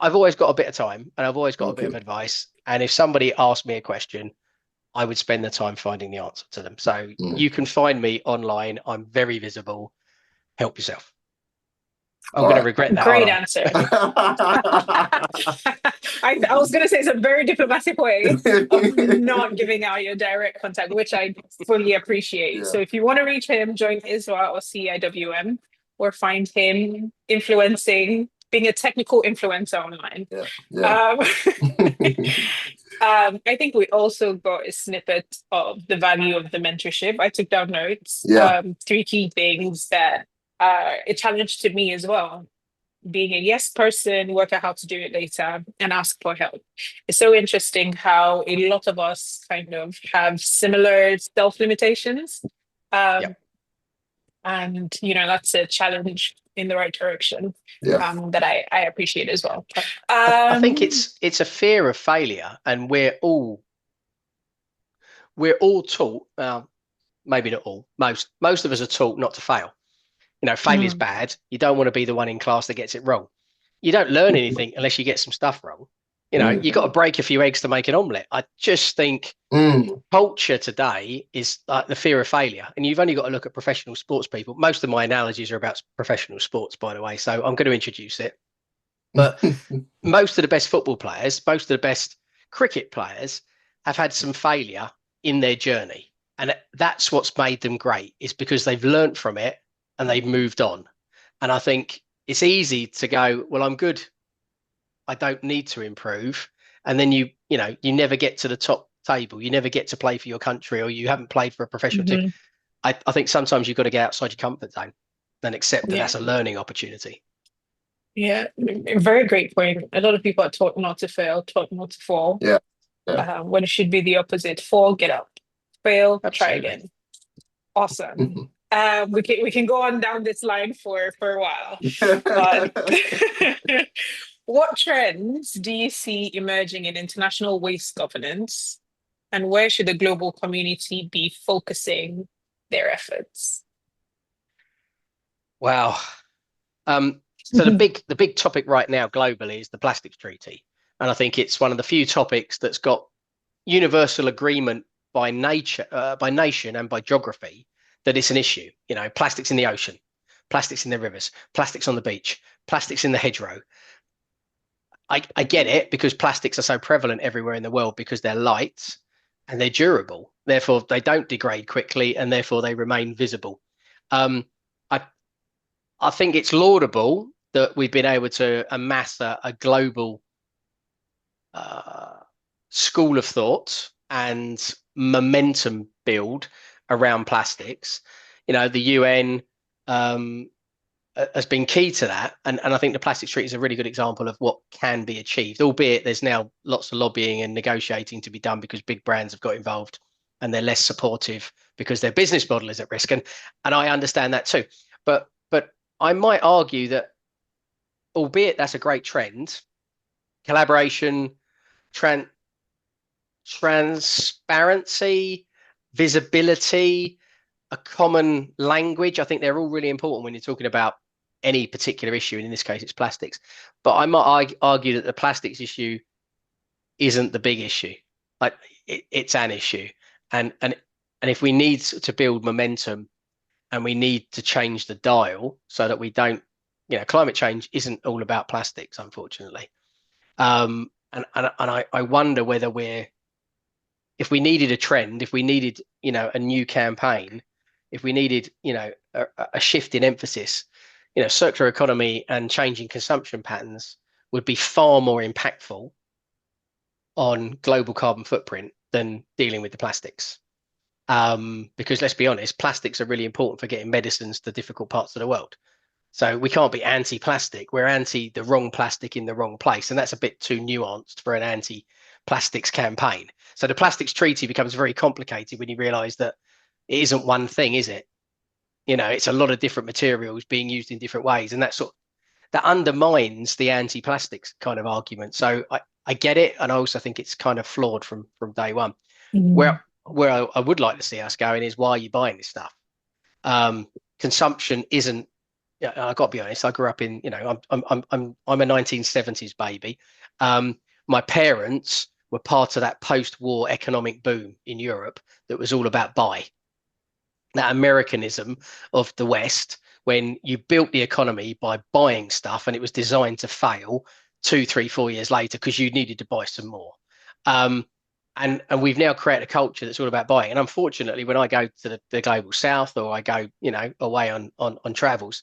I've always got a bit of time, and I've always got a bit of advice. And if somebody asked me a question, I would spend the time finding the answer to them. So you can find me online. I'm very visible. Help yourself. I'm going to regret that. Great answer. I was going to say it's a very diplomatic way of not giving out your direct contact, which I fully appreciate. Yeah. So if you want to reach him, join ISWA or CIWM, or find him influencing, being a technical influencer online. I think we also got a snippet of the value of the mentorship. I took down notes. 3 key things that a challenge to me as well. Being a yes person, work out how to do it later, and ask for help. It's so interesting how a lot of us kind of have similar self-limitations. And, that's a challenge in the right direction that I appreciate as well. I think it's a fear of failure, and we're all taught, maybe not all, most of us are taught not to fail. Failure is bad. You don't want to be the one in class that gets it wrong. You don't learn anything unless you get some stuff wrong. You've got to break a few eggs to make an omelette. I just think culture today is like the fear of failure. And you've only got to look at professional sports people. Most of my analogies are about professional sports, by the way, so I'm going to introduce it. But most of the best football players, most of the best cricket players have had some failure in their journey. And that's what's made them great, is because they've learned from it and they've moved on. And I think it's easy to go, well, I'm good, I don't need to improve. And then you never get to the top table. You never get to play for your country, or you haven't played for a professional team. I think sometimes you've got to get outside your comfort zone and accept that that's a learning opportunity. Yeah, very great point. A lot of people are taught not to fail, taught not to fall. When it should be the opposite. Fall, get up. Fail, try again. Awesome. We can go on down this line for a while. But what trends do you see emerging in international waste governance, and where should the global community be focusing their efforts? Wow. So the big topic right now globally is the plastics treaty. And I think it's one of the few topics that's got universal agreement by nation and by geography that it's an issue. Plastics in the ocean, plastics in the rivers, plastics on the beach, plastics in the hedgerow. I get it, because plastics are so prevalent everywhere in the world because they're light and they're durable. Therefore, they don't degrade quickly, and therefore they remain visible. I think it's laudable that we've been able to amass a global school of thought and momentum build around plastics. The UN has been key to that, and I think the plastics treaty is a really good example of what can be achieved, albeit there's now lots of lobbying and negotiating to be done because big brands have got involved and they're less supportive because their business model is at risk, and I understand that too. But I might argue that, albeit that's a great trend, collaboration, transparency, visibility, a common language, I think they're all really important when you're talking about any particular issue, and in this case it's plastics. But I might argue that the plastics issue isn't the big issue. Like it's an issue, and if we need to build momentum and we need to change the dial so that we don't, climate change isn't all about plastics, unfortunately. And I wonder whether if we needed a trend, if we needed, a new campaign, if we needed, a shift in emphasis, circular economy and changing consumption patterns would be far more impactful on global carbon footprint than dealing with the plastics. Because let's be honest, plastics are really important for getting medicines to difficult parts of the world. So we can't be anti-plastic. We're anti the wrong plastic in the wrong place. And that's a bit too nuanced for an anti-plastics campaign. So the plastics treaty becomes very complicated when you realize that it isn't one thing, is it? It's a lot of different materials being used in different ways. And that undermines the anti-plastics kind of argument. So I get it. And I also think it's kind of flawed from day one. Where I would like to see us going is, why are you buying this stuff? Consumption isn't. Yeah, I got to be honest. I grew up in, I'm a 1970s baby. My parents were part of that post-war economic boom in Europe that was all about buy. That Americanism of the West, when you built the economy by buying stuff, and it was designed to fail 2, 3, 4 years later because you needed to buy some more. And we've now created a culture that's all about buying. And unfortunately, when I go to the global south, or I go, away on travels,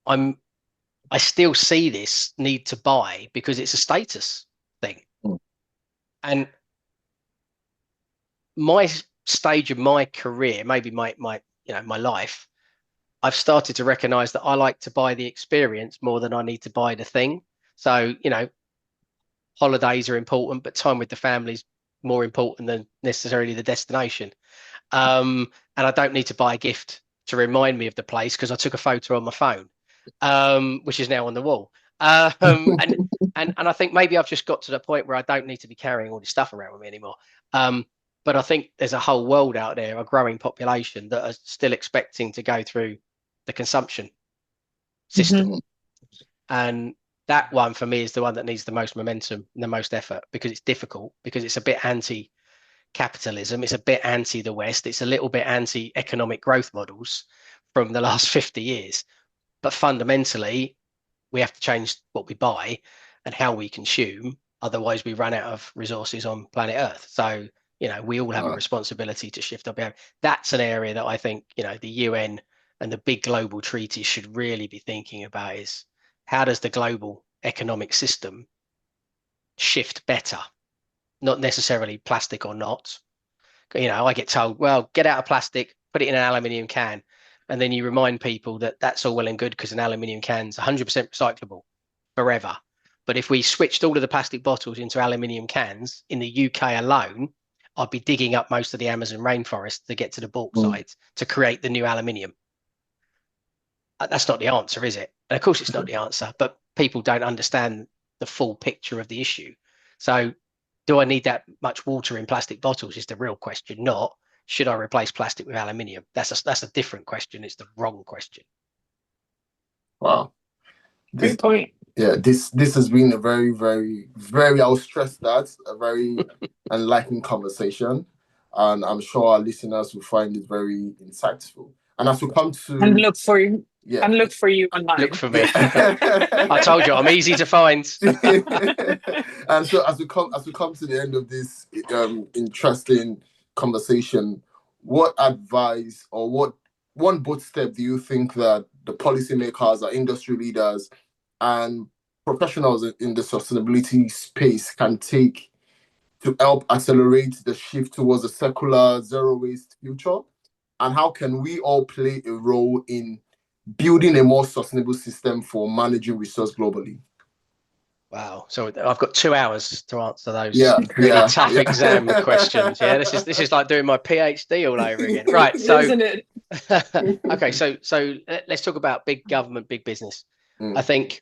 I still see this need to buy because it's a status thing. And my stage of my career, maybe my life, I've started to recognize that I like to buy the experience more than I need to buy the thing. So, holidays are important, but time with the family is more important than necessarily the destination. And I don't need to buy a gift to remind me of the place because I took a photo on my phone, which is now on the wall. And I think maybe I've just got to the point where I don't need to be carrying all this stuff around with me anymore. But I think there's a whole world out there, a growing population, that are still expecting to go through the consumption system. And that one for me is the one that needs the most momentum and the most effort, because it's difficult, because it's a bit anti-capitalism, it's a bit anti the West, it's a little bit anti-economic growth models from the last 50 years. But fundamentally, we have to change what we buy and how we consume. Otherwise, we run out of resources on planet Earth. So, we all have a responsibility to shift our behavior. That's an area that I think, the UN and the big global treaties should really be thinking about, is how does the global economic system shift better? Not necessarily plastic or not. I get told, well, get out of plastic, put it in an aluminium can. And then you remind people that that's all well and good because an aluminium can's 100% recyclable forever. But if we switched all of the plastic bottles into aluminium cans in the UK alone, I'd be digging up most of the Amazon rainforest to get to the bauxite to create the new aluminium. That's not the answer, is it? And of course it's not the answer, but people don't understand the full picture of the issue. So do I need that much water in plastic bottles is the real question, not should I replace plastic with aluminium? That's a different question. It's the wrong question. Wow. Great point. Yeah, this has been a very, very, very, I'll stress that, a very enlightening conversation. And I'm sure our listeners will find it very insightful. And as we come to... And look for you. Yeah. And look for you online. Look for me. I told you, I'm easy to find. And so as we come to the end of this interesting conversation, what advice or what one bold step do you think that the policymakers or industry leaders and professionals in the sustainability space can take to help accelerate the shift towards a circular, zero-waste future? And how can we all play a role in building a more sustainable system for managing resource globally? Wow. So I've got 2 hours to answer those really tough exam questions. Yeah, this is like doing my PhD all over again. Right. So isn't it? Okay, so let's talk about big government, big business. I think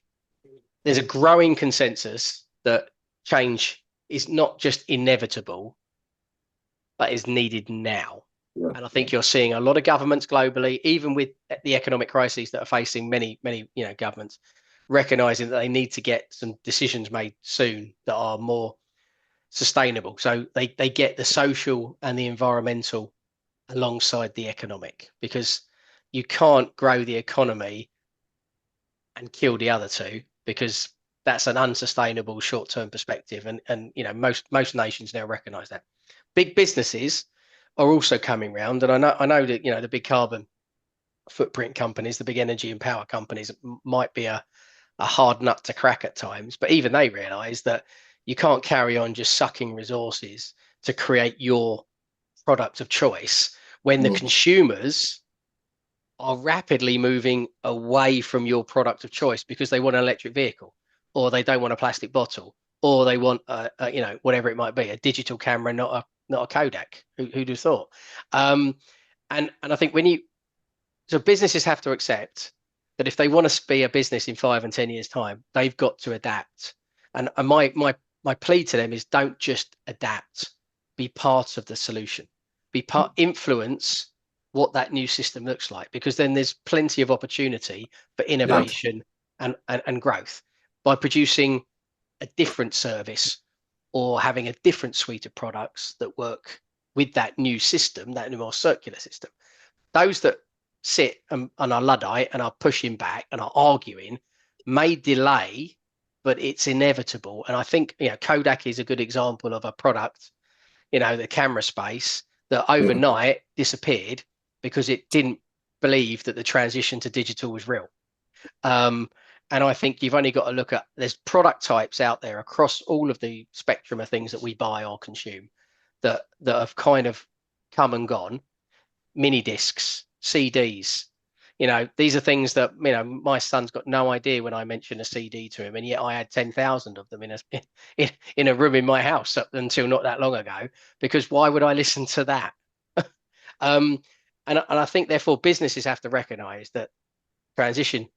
there's a growing consensus that change is not just inevitable, but is needed now. Yeah. And I think you're seeing a lot of governments globally, even with the economic crises that are facing many governments, recognizing that they need to get some decisions made soon that are more sustainable. So they get the social and the environmental alongside the economic, because you can't grow the economy and kill the other two, because that's an unsustainable short-term perspective. And most nations now recognize that. Big businesses are also coming round, and I know that the big carbon footprint companies, the big energy and power companies, might be a hard nut to crack at times, but even they realize that you can't carry on just sucking resources to create your product of choice when the consumers are rapidly moving away from your product of choice because they want an electric vehicle, or they don't want a plastic bottle, or they want whatever it might be, a digital camera, not a Kodak. Who'd have thought? And I think so businesses have to accept that if they want to be a business in 5 and 10 years time, they've got to adapt. And my plea to them is, don't just adapt, be part of the solution, influence what that new system looks like, because then there's plenty of opportunity for innovation and growth by producing a different service or having a different suite of products that work with that new system, that new more circular system. Those that sit and are Luddite and are pushing back and are arguing may delay, but it's inevitable. And I think Kodak is a good example of a product, the camera space, that overnight disappeared because it didn't believe that the transition to digital was real. And I think you've only got to look at, there's product types out there across all of the spectrum of things that we buy or consume that have kind of come and gone. Mini discs, CDs, these are things that my son's got no idea when I mention a CD to him, and yet I had 10,000 of them in a room in my house up until not that long ago, because why would I listen to that? And I think therefore businesses have to recognize that transition,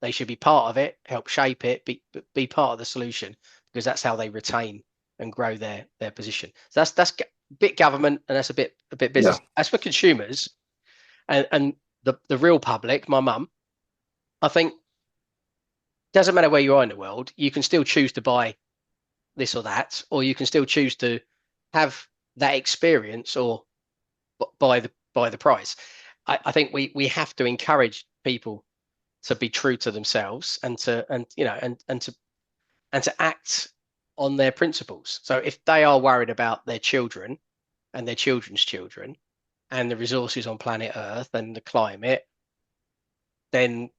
they should be part of it, help shape it, be part of the solution, because that's how they retain and grow their position. So that's a bit government, and that's a bit business. As for consumers and the real public, my mum, I think doesn't matter where you are in the world, you can still choose to buy this or that, or you can still choose to have that experience or buy the price. I think we have to encourage people to be true to themselves and to act on their principles. So if they are worried about their children and their children's children and the resources on planet Earth and the climate, then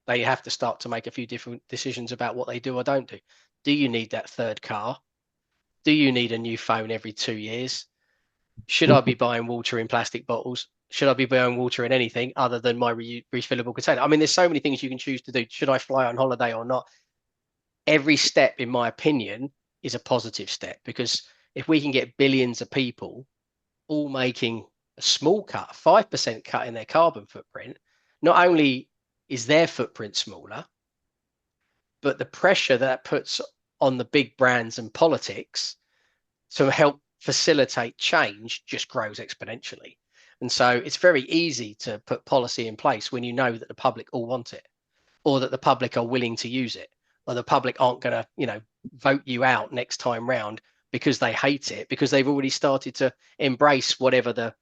they have to start to make a few different decisions about what they do or don't do. Do you need that third car? Do you need a new phone every 2 years? Should I be buying water in plastic bottles? Should I be buying water in anything other than my refillable container? I mean, there's so many things you can choose to do. Should I fly on holiday or not? Every step, in my opinion, is a positive step, because if we can get billions of people all making a small cut, 5% cut in their carbon footprint, not only is their footprint smaller, but the pressure that puts on the big brands and politics to help facilitate change just grows exponentially. And so it's very easy to put policy in place when you know that the public all want it, or that the public are willing to use it, or the public aren't going to vote you out next time round because they hate it, because they've already started to embrace whatever the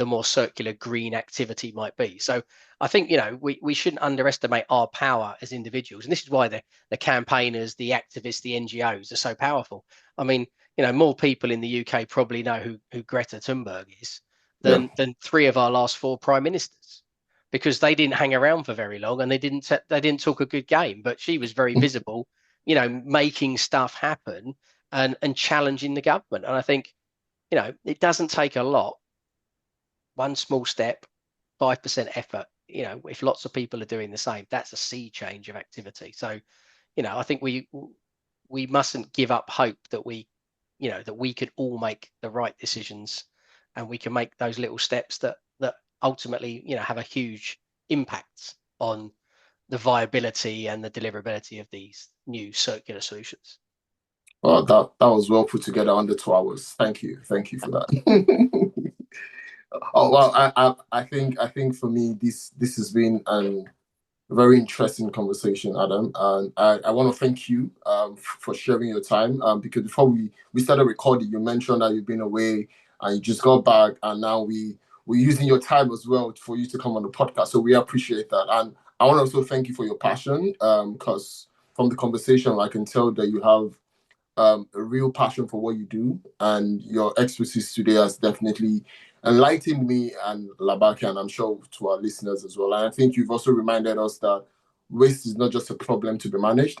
more circular green activity might be. So I think we shouldn't underestimate our power as individuals, and this is why the campaigners, the activists, the NGOs are so powerful. I mean, more people in the UK probably know who Greta Thunberg is than 3 of our last 4 prime ministers, because they didn't hang around for very long and they didn't talk a good game, but she was very visible, making stuff happen and challenging the government. And I think it doesn't take a lot. One small step, 5% effort. If lots of people are doing the same, that's a sea change of activity. So I think we mustn't give up hope that we could all make the right decisions, and we can make those little steps that ultimately have a huge impact on the viability and the deliverability of these new circular solutions. Well, that was well put together under 2 hours. Thank you for that. Oh well, I think for me this has been a very interesting conversation, Adam, and I want to thank you for sharing your time. Because before we started recording, you mentioned that you've been away and you just got back, and now we're using your time as well for you to come on the podcast. So we appreciate that, and I want to also thank you for your passion. Because from the conversation, I can tell that you have a real passion for what you do, and your expertise today has definitely enlightened me and Labaki, and I'm sure to our listeners as well. And I think you've also reminded us that waste is not just a problem to be managed.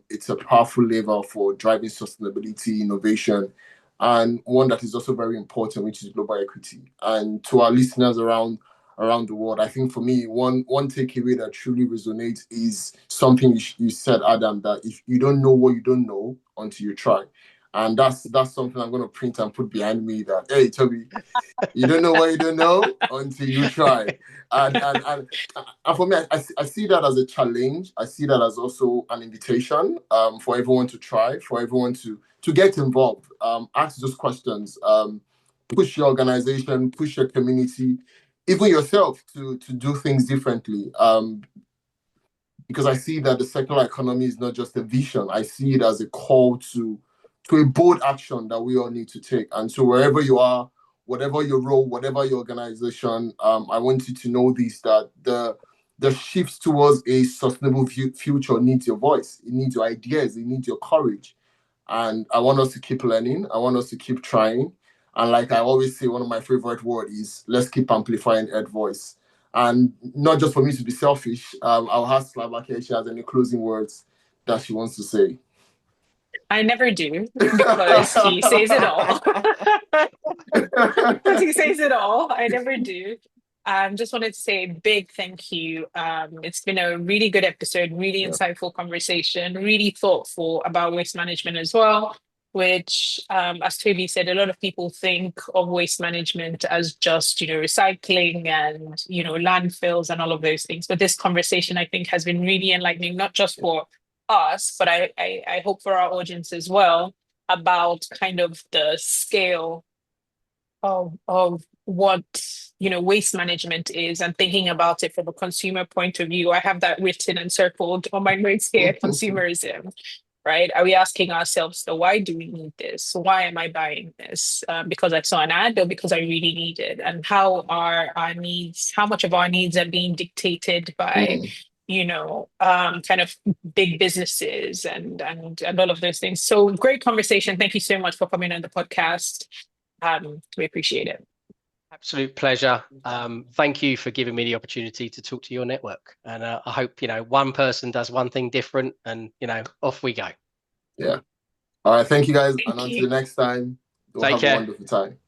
It's a powerful lever for driving sustainability, innovation, and one that is also very important, which is global equity. And to our listeners around the world, I think for me, one takeaway that truly resonates is something you said, Adam, that if you don't know what you don't know until you try. And that's something I'm going to print and put behind me, that, hey, Toby, you don't know what you don't know until you try. And for me, I see that as a challenge. I see that as also an invitation for everyone to try, for everyone to get involved, ask those questions, push your organization, push your community, even yourself to do things differently. Because I see that the circular economy is not just a vision. I see it as a call to a bold action that we all need to take. And so wherever you are, whatever your role, whatever your organization, I want you to know this, that the shift towards a sustainable future needs your voice. It needs your ideas. It needs your courage. And I want us to keep learning. I want us to keep trying. And like I always say, one of my favorite words is, let's keep amplifying Ed voice. And not just for me to be selfish, I'll ask Slavaki if she has any closing words that she wants to say. I never do, because he says it all. Because he says it all. I never do. Just wanted to say a big thank you. It's been a really good episode, really insightful conversation, really thoughtful about waste management as well, which, as Toby said, a lot of people think of waste management as just, recycling and, landfills and all of those things. But this conversation, I think, has been really enlightening, not just for us, but I hope for our audience as well, about kind of the scale of what waste management is, and thinking about it from a consumer point of view. I have that written and circled on my notes here. Consumerism, right? Are we asking ourselves, so why do we need this? Why am I buying this? Because I saw an ad, or because I really need it? And how are our needs, how much of our needs are being dictated by kind of big businesses and all of those things. So great conversation. Thank you so much for coming on the podcast. We appreciate it. Absolute pleasure. Thank you for giving me the opportunity to talk to your network. And I hope, one person does one thing different, and, off we go. Yeah. All right. Thank you, guys. Thank and you. until next time, we'll Take have care. a wonderful time.